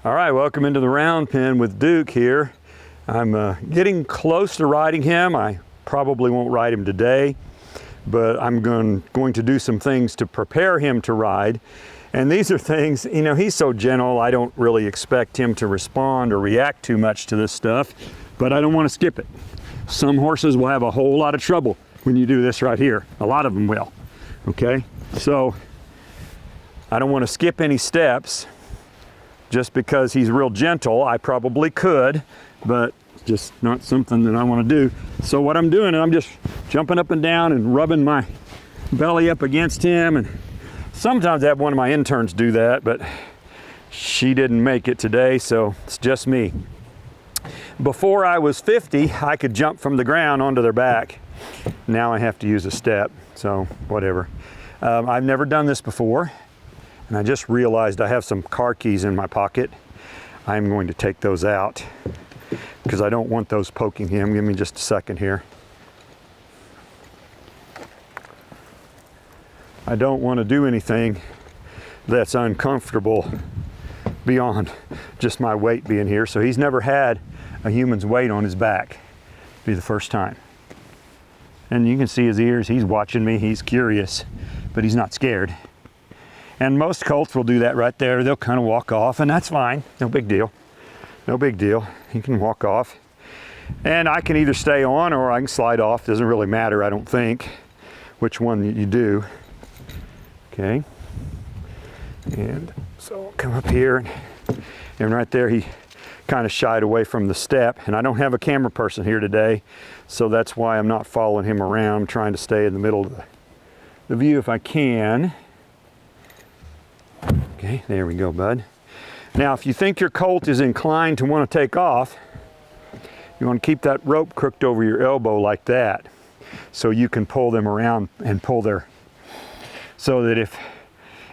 All right, welcome into the round pen with Duke here. I'm getting close to riding him. I probably won't ride him today, but I'm going to do some things to prepare him to ride. And these are things, you know, he's so gentle, I don't really expect him to respond or react too much to this stuff, but I don't want to skip it. Some horses will have a whole lot of trouble when you do this right here. A lot of them will, okay? So I don't want to skip any steps. Just because he's real gentle, I probably could, but just not something that I want to do. So what I'm doing, I'm just jumping up and down and rubbing my belly up against him. And sometimes I have one of my interns do that, but she didn't make it today, so it's just me. Before I was 50, I could jump from the ground onto their back. Now I have to use a step, so whatever. I've never done this before. And I just realized I have some car keys in my pocket. I'm going to take those out because I don't want those poking him. Give me just a second here. I don't want to do anything that's uncomfortable beyond just my weight being here. So he's never had a human's weight on his back. It'll be the first time. And you can see his ears. He's watching me. He's curious, but he's not scared. And most colts will do that right there. They'll kind of walk off, and that's fine. No big deal. No big deal. He can walk off. And I can either stay on or I can slide off. Doesn't really matter, I don't think, which one you do. Okay. And so I'll come up here, and right there he kind of shied away from the step. And I don't have a camera person here today, so that's why I'm not following him around. I'm trying to stay in the middle of the view if I can. Okay, there we go, bud. Now, if you think your colt is inclined to want to take off, you want to keep that rope crooked over your elbow like that, so you can pull them around and pull their, so that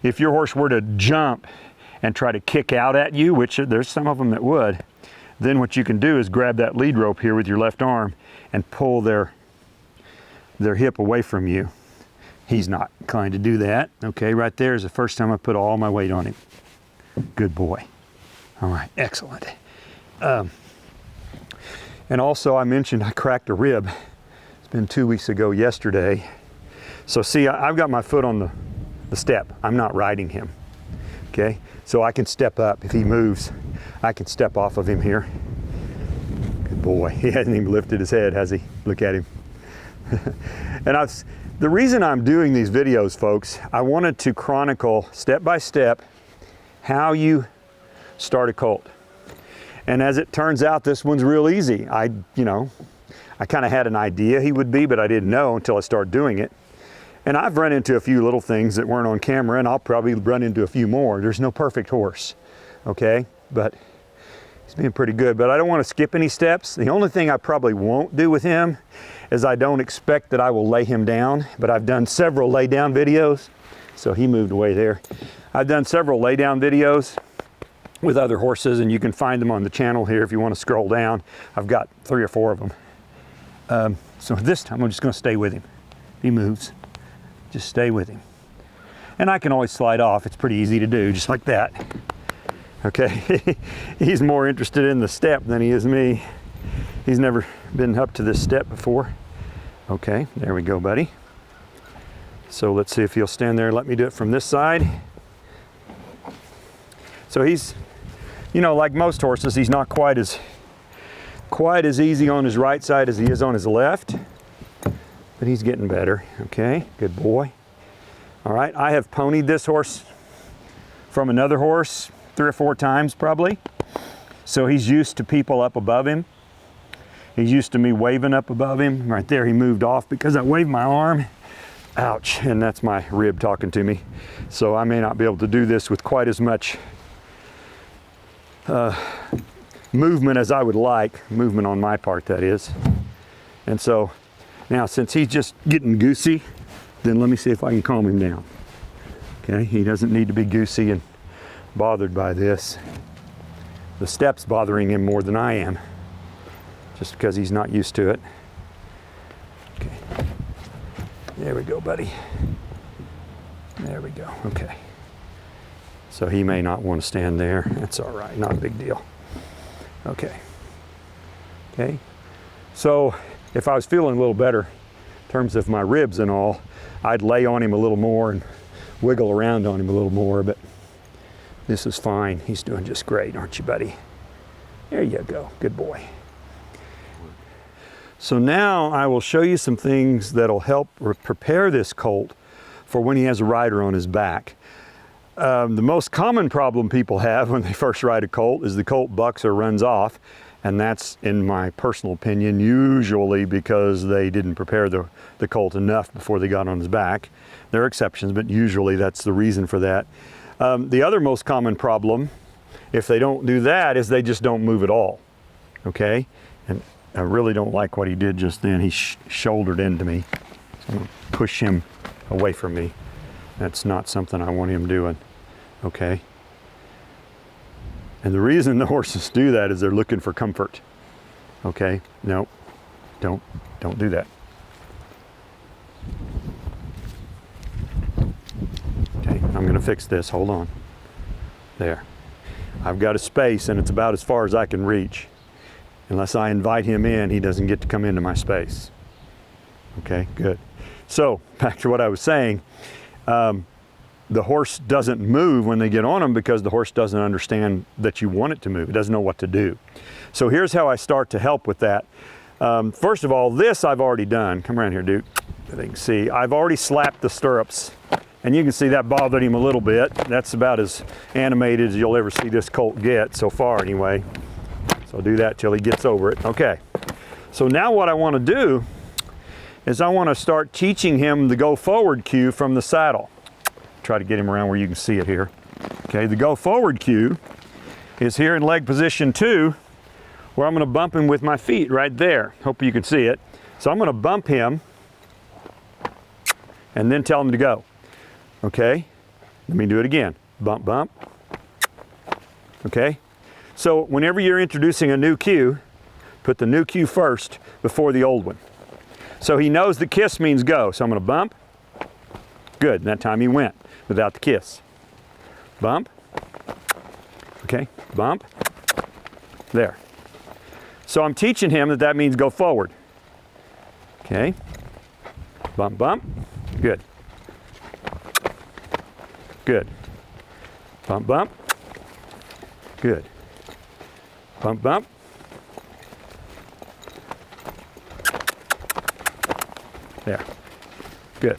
if your horse were to jump and try to kick out at you, which there's some of them that would, then what you can do is grab that lead rope here with your left arm and pull their hip away from you. He's not inclined to do that. Okay, right there is the first time I put all my weight on him. Good boy. All right, excellent. And also I mentioned I cracked a rib. It's been 2 weeks ago yesterday. So see, I've got my foot on the step. I'm not riding him, okay? So I can step up. If he moves, I can step off of him here. Good boy. He hasn't even lifted his head, has he? Look at him. And the reason I'm doing these videos, folks, I wanted to chronicle step by step how you start a colt. And as it turns out, this one's real easy. I kind of had an idea he would be, but I didn't know until I started doing it. And I've run into a few little things that weren't on camera, and I'll probably run into a few more. There's no perfect horse, okay? But he's being pretty good, but I don't want to skip any steps. The only thing I probably won't do with him is I don't expect that I will lay him down, but I've done several lay down videos. So he moved away there. I've done several lay down videos with other horses, and you can find them on the channel here if you want to scroll down. I've got 3 or 4 of them. So this time I'm just going to stay with him. If he moves, just stay with him. And I can always slide off. It's pretty easy to do, just like that. Okay, he's more interested in the step than he is me. He's never been up to this step before. Okay, there we go, buddy. So let's see if he'll stand there and let me do it from this side. So he's, you know, like most horses, he's not quite as easy on his right side as he is on his left, but he's getting better. Okay, good boy. All right, I have ponied this horse from another horse 3 or 4 times probably. So he's used to people up above him. He's used to me waving up above him. Right there, he moved off because I waved my arm. Ouch, and that's my rib talking to me. So I may not be able to do this with quite as much movement as I would like. Movement on my part, that is. And so now, since he's just getting goosey, then let me see if I can calm him down. Okay, he doesn't need to be goosey and bothered by this. The step's bothering him more than I am, just because he's not used to it. Okay, there we go, buddy. There we go, okay. So he may not want to stand there. That's all right, not a big deal. Okay. Okay. So if I was feeling a little better in terms of my ribs and all, I'd lay on him a little more and wiggle around on him a little more, but this is fine. He's doing just great, aren't you, buddy? There you go. Good boy. So now I will show you some things that'll help prepare this colt for when he has a rider on his back. The most common problem people have when they first ride a colt is the colt bucks or runs off, and that's, in my personal opinion, usually because they didn't prepare the colt enough before they got on his back. There are exceptions, but usually that's the reason for that. The other most common problem, if they don't do that, is they just don't move at all, okay? And I really don't like what he did just then. He shouldered into me. So I'm gonna push him away from me. That's not something I want him doing, okay? And the reason the horses do that is they're looking for comfort, okay? No, don't do that. Okay, I'm gonna fix this, hold on. There. I've got a space and it's about as far as I can reach. Unless I invite him in, he doesn't get to come into my space. Okay, good. So, back to what I was saying. The horse doesn't move when they get on him because the horse doesn't understand that you want it to move. It doesn't know what to do. So here's how I start to help with that. First of all, this I've already done. Come around here, Duke. So they can see. I've already slapped the stirrups. And you can see that bothered him a little bit. That's about as animated as you'll ever see this colt get, so far anyway. So I'll do that till he gets over it. Okay. So now what I want to do is I want to start teaching him the go forward cue from the saddle. Try to get him around where you can see it here. Okay, the go forward cue is here in leg position 2, where I'm going to bump him with my feet right there. Hope you can see it. So I'm going to bump him and then tell him to go. Okay, let me do it again. Bump, bump. Okay, so whenever you're introducing a new cue, put the new cue first before the old one. So he knows the kiss means go. So I'm going to bump. Good, and that time he went without the kiss. Bump. Okay, bump. There. So I'm teaching him that that means go forward. Okay. Bump, bump. Good. Good. Bump, bump. Good. Bump, bump. There. Good.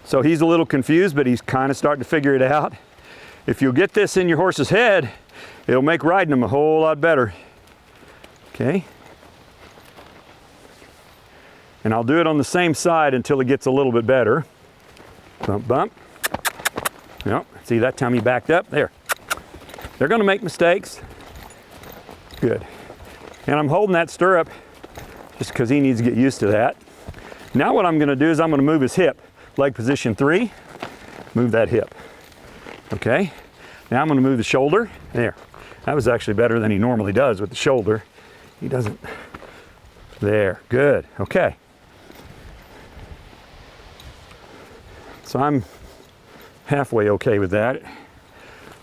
So he's a little confused, but he's kind of starting to figure it out. If you'll get this in your horse's head, it'll make riding him a whole lot better. Okay. And I'll do it on the same side until it gets a little bit better. Bump, bump. Yep. See, that time he backed up. There. They're going to make mistakes. Good. And I'm holding that stirrup just because he needs to get used to that. Now what I'm going to do is I'm going to move his hip. Leg position 3. Move that hip. Okay. Now I'm going to move the shoulder. There. That was actually better than he normally does with the shoulder. He doesn't. There. Good. Okay. So I'm halfway okay with that.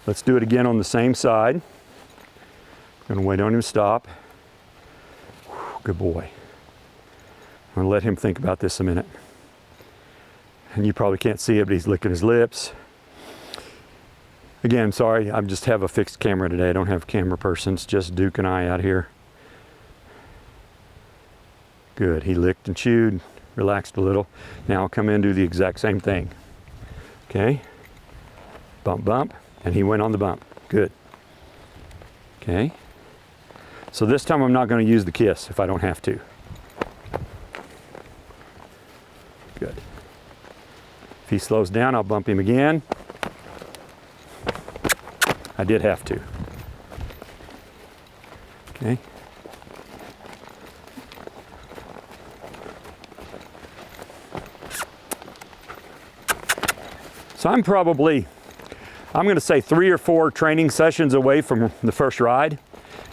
Let's do it again on the same side. I'm going to wait on him to stop. Good boy. I'm going to let him think about this a minute. And you probably can't see it, but he's licking his lips. Again, sorry, I just have a fixed camera today. I don't have a camera person. It's just Duke and I out here. Good. He licked and chewed, relaxed a little. Now I'll come in and do the exact same thing. Okay. Bump, bump. And he went on the bump. Good. Okay. So this time I'm not going to use the kiss if I don't have to. Good. If he slows down, I'll bump him again. I did have to. Okay. So I'm going to say 3 or 4 training sessions away from the first ride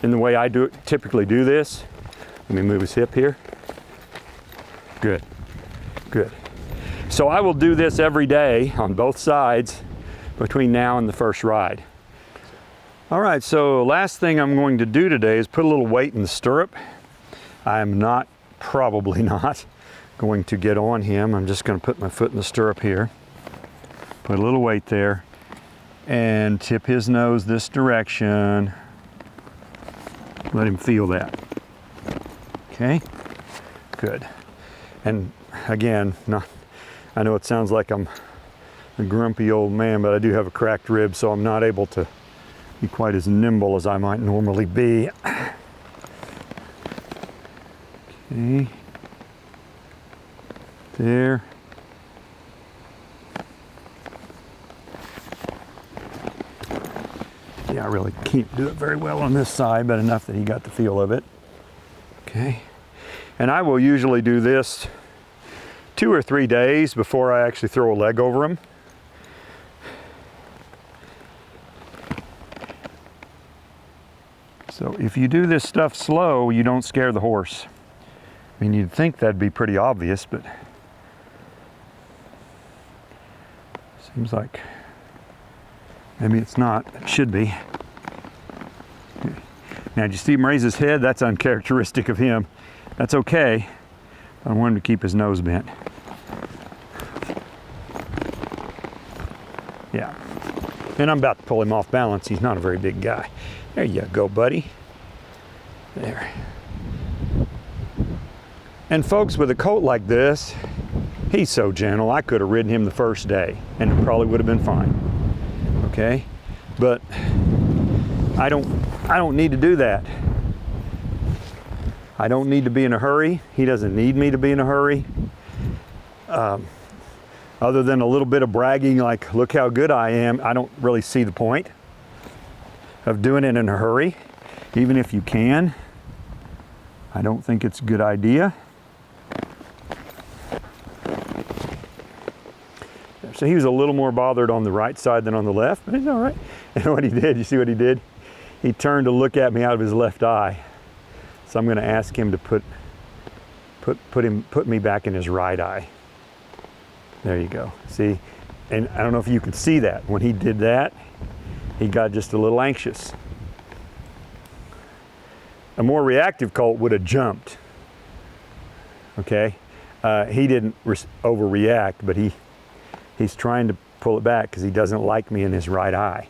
in the way I typically do this. Let me move his hip here. Good. Good. So I will do this every day on both sides between now and the first ride. All right, so last thing I'm going to do today is put a little weight in the stirrup. I'm not, probably not, going to get on him. I'm just going to put my foot in the stirrup here, put a little weight there, and tip his nose this direction. Let him feel that. Okay, good. And again, I know it sounds like I'm a grumpy old man, but I do have a cracked rib, so I'm not able to be quite as nimble as I might normally be. Okay, there. Yeah, I really can't do it very well on this side, but enough that he got the feel of it. Okay, and I will usually do this 2 or 3 days before I actually throw a leg over him. So if you do this stuff slow, you don't scare the horse. I mean, you'd think that'd be pretty obvious, but seems like maybe it's not. It should be. Now, did you see him raise his head? That's uncharacteristic of him. That's okay. I want him to keep his nose bent. Yeah. And I'm about to pull him off balance. He's not a very big guy. There you go, buddy. There. And folks, with a colt like this, he's so gentle. I could have ridden him the first day and it probably would have been fine. Okay? But I don't need to do that. I don't need to be in a hurry. He doesn't need me to be in a hurry. Other than a little bit of bragging like, look how good I am, I don't really see the point of doing it in a hurry. Even if you can, I don't think it's a good idea. So he was a little more bothered on the right side than on the left, but he's all right. And what he did, you see what he did? He turned to look at me out of his left eye. So I'm going to ask him to put me back in his right eye. There you go. See? And I don't know if you could see that. When he did that, he got just a little anxious. A more reactive colt would have jumped. Okay? He didn't overreact, but he's trying to pull it back because he doesn't like me in his right eye.